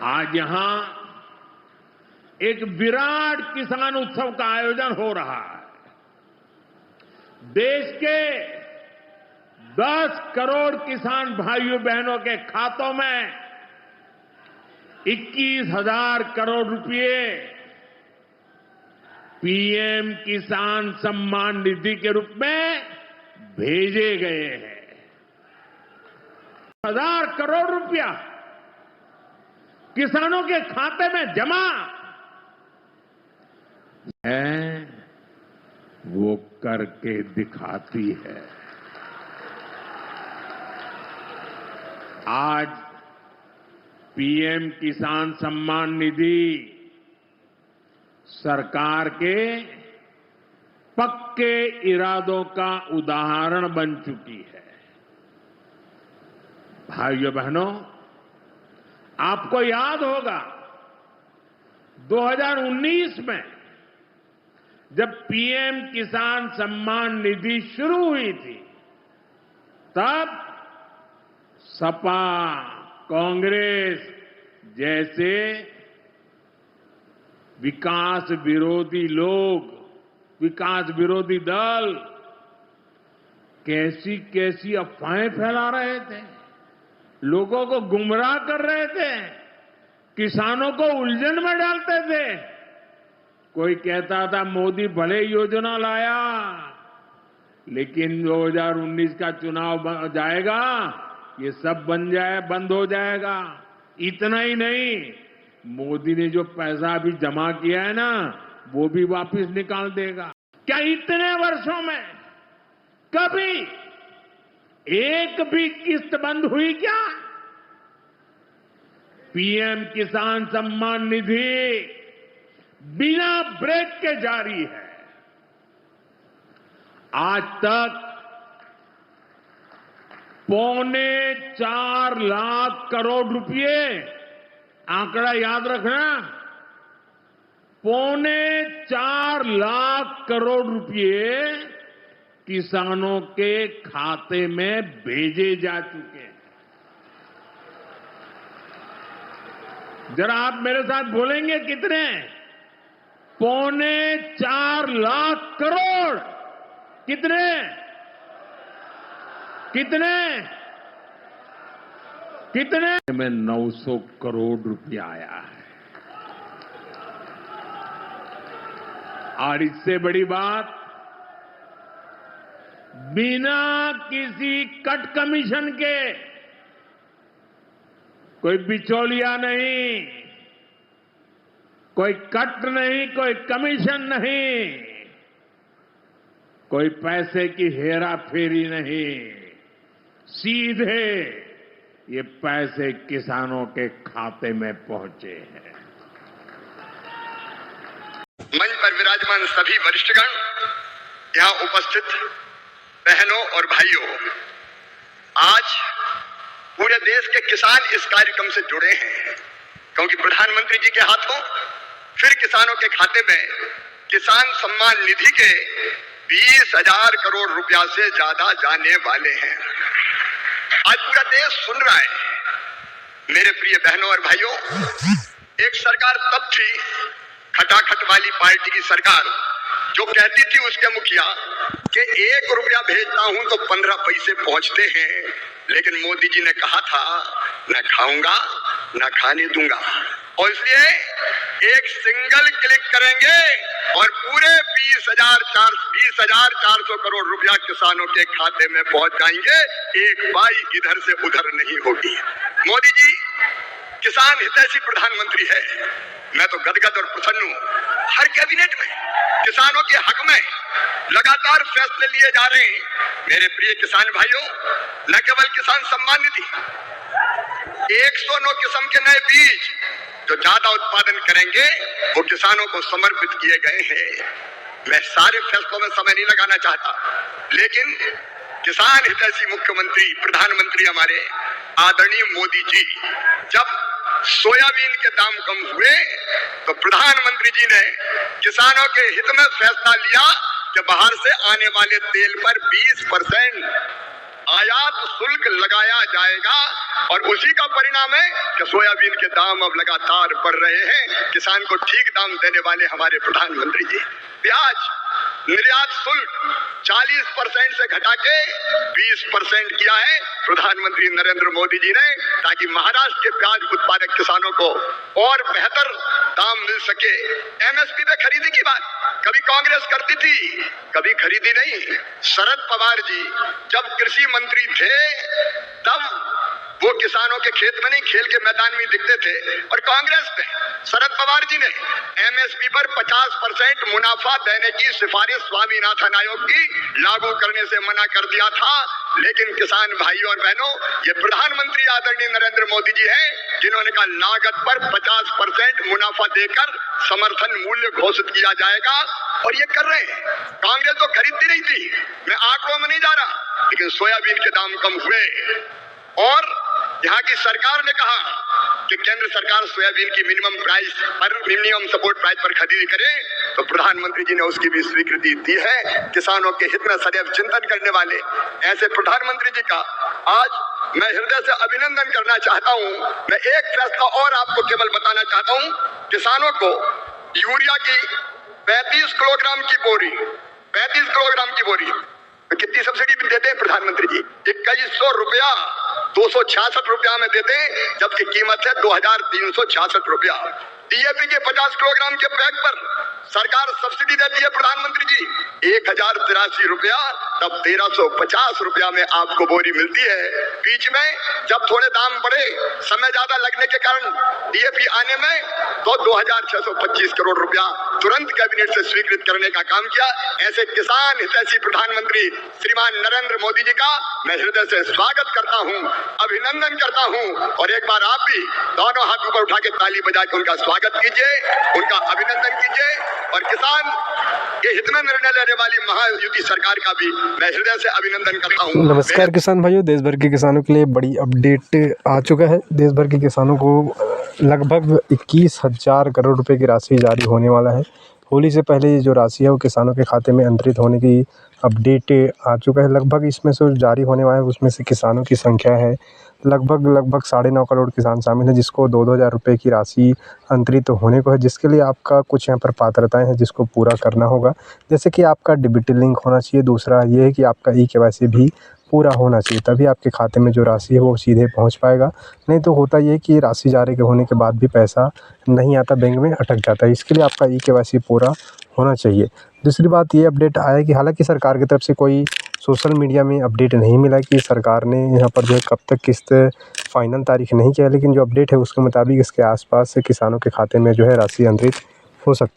आज यहां एक विराट किसान उत्सव का आयोजन हो रहा है। देश के 10 करोड़ किसान भाइयों बहनों के खातों में 21,000 करोड़ रुपए पीएम किसान सम्मान निधि के रूप में भेजे गए हैं। 1,000 करोड़ रुपया किसानों के खाते में जमा है, वो करके दिखाती है। आज पीएम किसान सम्मान निधि सरकार के पक्के इरादों का उदाहरण बन चुकी है। भाइयों बहनों, आपको याद होगा 2019 में जब पीएम किसान सम्मान निधि शुरू हुई थी, तब सपा, कांग्रेस जैसे विकास विरोधी लोग, विकास विरोधी दल कैसी कैसी अफवाहें फैला रहे थे, लोगों को गुमराह कर रहे थे, किसानों को उलझन में डालते थे। कोई कहता था मोदी भले योजना लाया, लेकिन 2019 का चुनाव जाएगा, ये सब बंद हो जाएगा। इतना ही नहीं, मोदी ने जो पैसा अभी जमा किया है ना, वो भी वापस निकाल देगा। क्या इतने वर्षों में कभी एक भी किस्त बंद हुई क्या? पीएम किसान सम्मान निधि बिना ब्रेक के जारी है। आज तक 4.25 लाख करोड़ रुपए, आंकड़ा याद रखना, 4.25 लाख करोड़ रुपए किसानों के खाते में भेजे जा चुके हैं। जरा आप मेरे साथ बोलेंगे कितने? 4.25 लाख करोड़। कितने? कितने? कितने? में 900 करोड़ रुपया आया है। और इससे बड़ी बात, बिना किसी कट कमीशन के, कोई बिचौलिया नहीं, कोई कट नहीं, कोई कमीशन नहीं, कोई पैसे की हेरा फेरी नहीं, सीधे ये पैसे किसानों के खाते में पहुंचे हैं। मंच पर विराजमान सभी वरिष्ठगण, यहां उपस्थित बहनों और भाइयों, आज पूरे देश के किसान इस कार्यक्रम से जुड़े हैं, क्योंकि प्रधानमंत्री जी के हाथों फिर किसानों के खाते में किसान सम्मान निधि के 20,000 करोड़ रुपया से ज्यादा जाने वाले हैं। आज पूरा देश सुन रहा है। मेरे प्रिय बहनों और भाइयों, एक सरकार तब थी, खटाखट वाली पार्टी की सरकार, जो कहती थी उसके मुखिया कि 1 रुपया भेजता हूं तो 15 पैसे पहुंचते हैं, लेकिन मोदी जी ने कहा था न खाऊंगा न खाने दूंगा, और इसलिए एक सिंगल क्लिक करेंगे और पूरे 20,400 करोड़ रुपया किसानों के खाते में पहुंच जाएंगे। एक पाई इधर से उधर नहीं होगी। मोदी जी किसान हितैषी प्रधानमंत्री है। मैं तो गदगद और प्रसन्न हूं। हर कैबिनेट में किसानों के हक में लगातार फैसले लिए जा रहे हैं। मेरे प्रिय किसान भाइयों, न केवल किसान सम्मान निधि, 109 किस्म के नए बीज जो ज्यादा उत्पादन करेंगे वो किसानों को समर्पित किए गए हैं। मैं सारे फैसलों में समय नहीं लगाना चाहता, लेकिन किसान हितैषी मुख्यमंत्री प्रधानमंत्री हमारे आदरणीय मोदी जी, जब सोयाबीन के दाम कम हुए तो प्रधानमंत्री जी ने किसानों के हित में फैसला लिया कि बाहर से आने वाले तेल पर 20% आयात शुल्क लगाया जाएगा और उसी का परिणाम है कि सोयाबीन के दाम अब लगातार बढ़ रहे हैं। किसान को ठीक दाम देने वाले हमारे प्रधानमंत्री जी। प्याज निर्यात शुल्क 40% से घटा के 20% किया है प्रधानमंत्री नरेंद्र मोदी जी ने, ताकि महाराष्ट्र के प्याज उत्पादक किसानों को और बेहतर दाम मिल सके। एमएसपी पे खरीदी की बात कभी कांग्रेस करती थी, कभी खरीदी नहीं। शरद पवार जी जब कृषि मंत्री थे तब वो किसानों के खेत में नहीं, खेल के मैदान में दिखते थे। और कांग्रेस ने, शरद पवार जी ने एमएसपी पर 50% मुनाफा देने की सिफारिश स्वामीनाथन आयोग की लागू करने से मना कर दिया था। लेकिन किसान भाइयों और बहनों, ये प्रधानमंत्री आदरणीय नरेंद्र मोदी जी हैं जिन्होंने कहा लागत पर 50% मुनाफा देकर समर्थन मूल्य घोषित किया जाएगा, और ये कर रहे हैं। कांग्रेस तो खरीदती नहीं थी, मैं आंकड़ों में नहीं जा रहा, लेकिन सोयाबीन के दाम कम हुए और यहाँ की सरकार ने कहा कि केंद्र सरकार सोयाबीन की मिनिमम सपोर्ट प्राइस पर खरीदी करे, तो प्रधानमंत्री जी ने उसकी भी स्वीकृति दी है। किसानों के हित में सदैव चिंतन करने वाले ऐसे प्रधानमंत्री जी का आज मैं हृदय से अभिनंदन करना चाहता हूँ। मैं एक फैसला और आपको केवल बताना चाहता हूँ, किसानों को यूरिया की 35 किलोग्राम की बोरी तो कितनी सब्सिडी भी देते हैं प्रधानमंत्री जी? 2100 रुपया 266 रुपया में देते हैं, जबकि कीमत है 2366 रुपया। डीएपी के 50 किलोग्राम के बैग पर सरकार सब्सिडी देती है प्रधानमंत्री जी 1083 रुपया, तब 1350 रुपया में आपको बोरी मिलती है। बीच में जब थोड़े दाम बढ़े, समय ज्यादा लगने के कारण डीएपी आने में, तो 2625 करोड़ रुपया तुरंत कैबिनेट से स्वीकृत करने का काम किया। ऐसे किसान हितैषी प्रधानमंत्री श्रीमान नरेंद्र मोदी जी का मैं हृदय से स्वागत करता हूं, अभिनंदन करता हूं, और एक बार आप भी दोनों हाथ ऊपर उठा के ताली बजा के उनका स्वागत कीजिए, उनका अभिनंदन कीजिए, और किसान के हित में निर्णय लेने वाली महायुति सरकार का भी मैं हृदय से अभिनंदन करता हूं। नमस्कार किसान भाइयों, देश भर के किसानों के लिए बड़ी अपडेट आ चुका है। देश भर के किसानों को लगभग 21,000 करोड़ रुपए की राशि जारी होने वाला है। होली से पहले ये जो राशि है वो किसानों के खाते में अंतरित होने की अपडेट आ चुका है। लगभग इसमें से जारी होने वाला है, उसमें से किसानों की संख्या है लगभग 9.5 करोड़ किसान शामिल हैं, जिसको 2-2 हज़ार रुपये की राशि अंतरित होने को है, जिसके लिए आपका कुछ यहाँ पर पात्रताएं हैं जिसको पूरा करना होगा। जैसे कि आपका डीबीटी लिंक होना चाहिए, दूसरा ये है कि आपका ई-केवाईसी भी पूरा होना चाहिए, तभी आपके खाते में जो राशि है वो सीधे पहुंच पाएगा। नहीं तो होता ये कि राशि जारी होने के बाद भी पैसा नहीं आता, बैंक में अटक जाता है। इसके लिए आपका ई-केवाईसी पूरा होना चाहिए। दूसरी बात ये अपडेट आया कि हालांकि सरकार की तरफ से कोई सोशल मीडिया में अपडेट नहीं मिला कि सरकार ने यहाँ पर जो है कब तक किस्त फाइनल तारीख नहीं किया, लेकिन जो अपडेट है उसके मुताबिक इसके आसपास से किसानों के खाते में जो है राशि अंतरित हो सकता है।